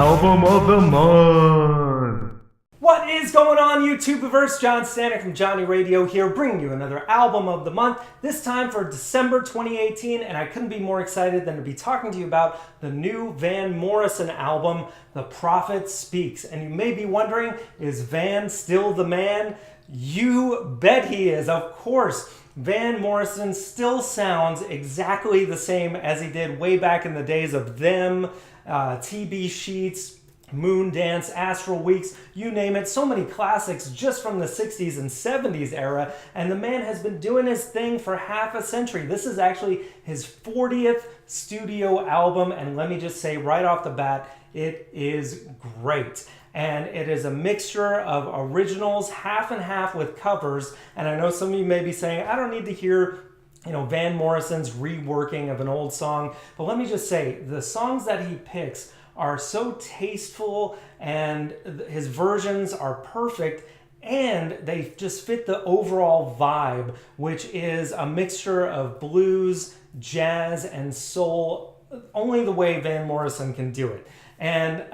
Album of the Month. What is going on, YouTubeverse? John Stanek from Johnny Radio here, bringing you another Album of the Month, this time for December 2018, and I couldn't be more excited than to be talking to you about the new Van Morrison album, The Prophet Speaks. And you may be wondering, is Van still the man? You bet he is, of course. Van Morrison still sounds exactly the same as he did way back in the days of Them, TB Sheets, Moon Dance, Astral Weeks, you name it. So many classics just from the 60s and 70s era, and the man has been doing his thing for half a century. This is actually his 40th studio album, and let me just say right off the bat, it is great. And it is a mixture of originals, half and half with covers. And I know some of you may be saying, I don't need to hear, Van Morrison's reworking of an old song. But let me just say, the songs that he picks are so tasteful, and his versions are perfect, and they just fit the overall vibe, which is a mixture of blues, jazz, and soul, only the way Van Morrison can do it. And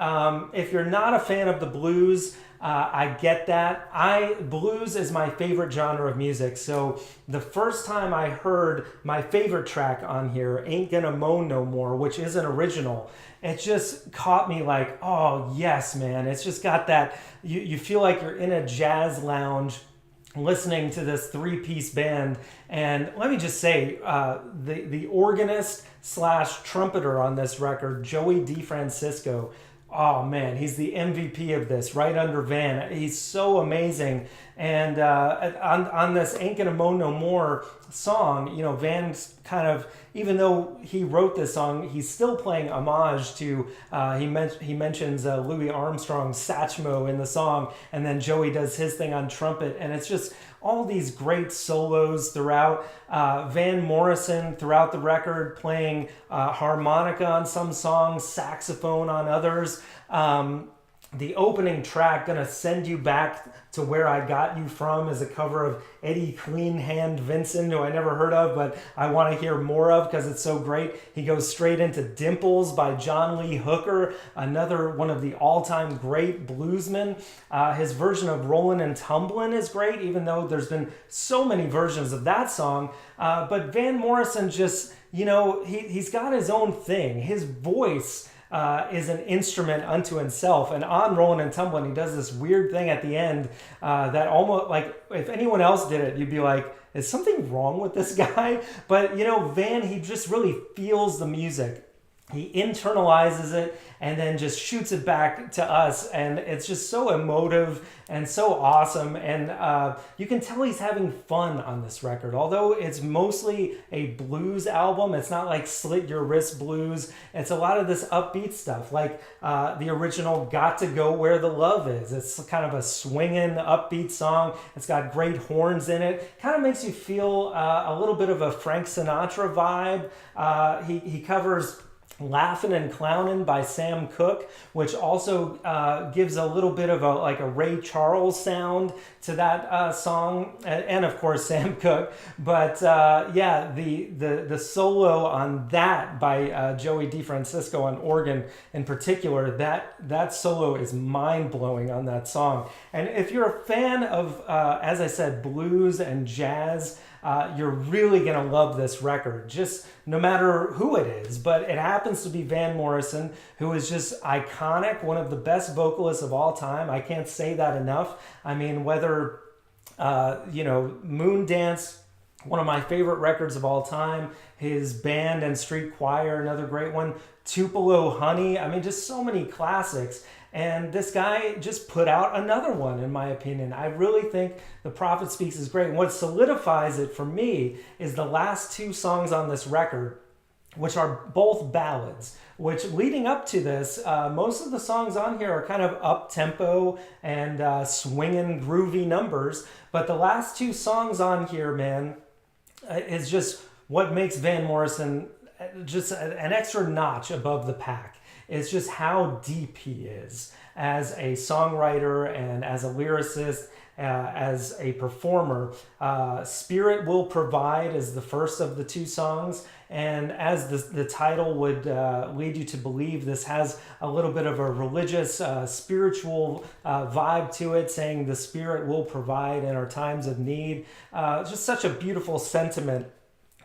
if you're not a fan of the blues, I get that. Blues is my favorite genre of music. So the first time I heard my favorite track on here, Ain't Gonna Moan No More, which is an original, it just caught me like, oh yes, man. It's just got that, you feel like you're in a jazz lounge listening to this three-piece band. And let me just say, the organist / trumpeter on this record, Joey DeFrancisco, oh man, he's the MVP of this, right under Van. He's so amazing. And on this Ain't Gonna Moan No More song, Van's kind of, even though he wrote this song, he's still playing homage to, he mentions Louis Armstrong's Satchmo in the song, and then Joey does his thing on trumpet, and it's just all these great solos throughout. Van Morrison throughout the record playing harmonica on some songs, saxophone on others. The opening track, Gonna Send You Back to Where I Got You From, is a cover of Eddie Clean Hand Vincent, who I never heard of, but I want to hear more of because it's so great. He goes straight into Dimples by John Lee Hooker, another one of the all-time great bluesmen. His version of Rollin' and Tumblin' is great, even though there's been so many versions of that song. But Van Morrison just, he's got his own thing. His voice is an instrument unto himself, and on Rollin' and Tumblin', he does this weird thing at the end that almost, like, if anyone else did it, you'd be like, is something wrong with this guy? But Van, he just really feels the music. He internalizes it and then just shoots it back to us, and it's just so emotive and so awesome. And you can tell he's having fun on this record. Although it's mostly a blues album, it's not like Slit Your Wrist blues. It's a lot of this upbeat stuff, like the original Got to Go Where the Love Is. It's kind of a swinging, upbeat song. It's got great horns in it. Kind of makes you feel a little bit of a Frank Sinatra vibe. He covers Laughin' and Clownin' by Sam Cooke, which also gives a little bit of a Ray Charles sound to that song, and of course Sam Cooke. But the solo on that by Joey DeFrancisco on organ in particular, that solo is mind-blowing on that song. And if you're a fan of, as I said, blues and jazz, you're really going to love this record, just no matter who it is. But it happens to be Van Morrison, who is just iconic, one of the best vocalists of all time. I can't say that enough. I mean, whether, Moon Dance, one of my favorite records of all time, his band and street choir, another great one, Tupelo Honey, I mean, just so many classics. And this guy just put out another one, in my opinion. I really think The Prophet Speaks is great. And what solidifies it for me is the last two songs on this record, which are both ballads, which leading up to this, most of the songs on here are kind of up-tempo and swinging, groovy numbers. But the last two songs on here, man, is just what makes Van Morrison just an extra notch above the pack. It's just how deep he is as a songwriter and as a lyricist, as a performer. Spirit Will Provide is the first of the two songs. And as the title would lead you to believe, this has a little bit of a religious, spiritual vibe to it, saying the Spirit will provide in our times of need. Just such a beautiful sentiment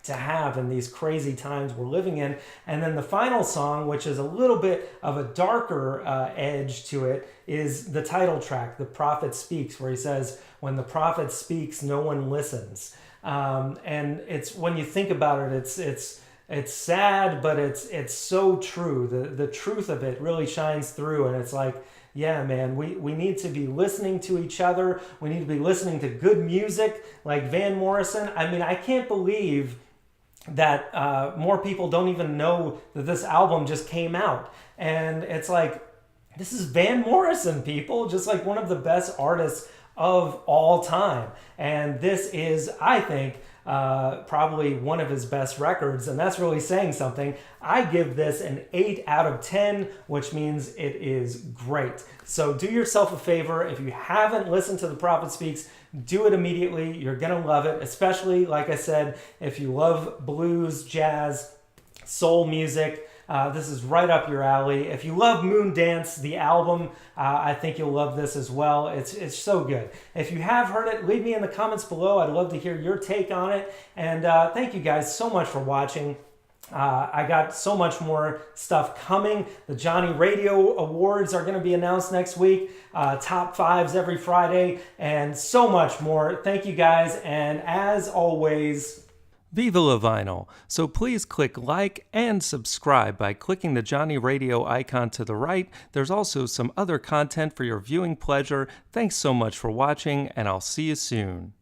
to have in these crazy times we're living in. And then the final song, which is a little bit of a darker edge to it, is the title track, The Prophet Speaks, where he says, when the prophet speaks, no one listens. And it's, when you think about it, it's sad, but it's so true. The truth of it really shines through, and it's like, yeah, man, we need to be listening to each other. We need to be listening to good music like Van Morrison. I mean, I can't believe that more people don't even know that this album just came out. And it's like, this is Van Morrison, people, just like one of the best artists of all time. And this is, I think, probably one of his best records, and that's really saying something. I give this an 8 out of 10, which means it is great. So do yourself a favor. If you haven't listened to The Prophet Speaks, do it immediately. You're gonna love it, especially, like I said, if you love blues, jazz, soul music. This is right up your alley. If you love Moon Dance, the album, I think you'll love this as well. It's so good. If you have heard it, leave me in the comments below. I'd love to hear your take on it. And thank you guys so much for watching. I got so much more stuff coming. The Johnny Radio Awards are going to be announced next week. Top 5s every Friday, and so much more. Thank you guys, and as always, Viva la Vinyl. So please click like and subscribe by clicking the Johnny Radio icon to the right. There's also some other content for your viewing pleasure. Thanks so much for watching, and I'll see you soon.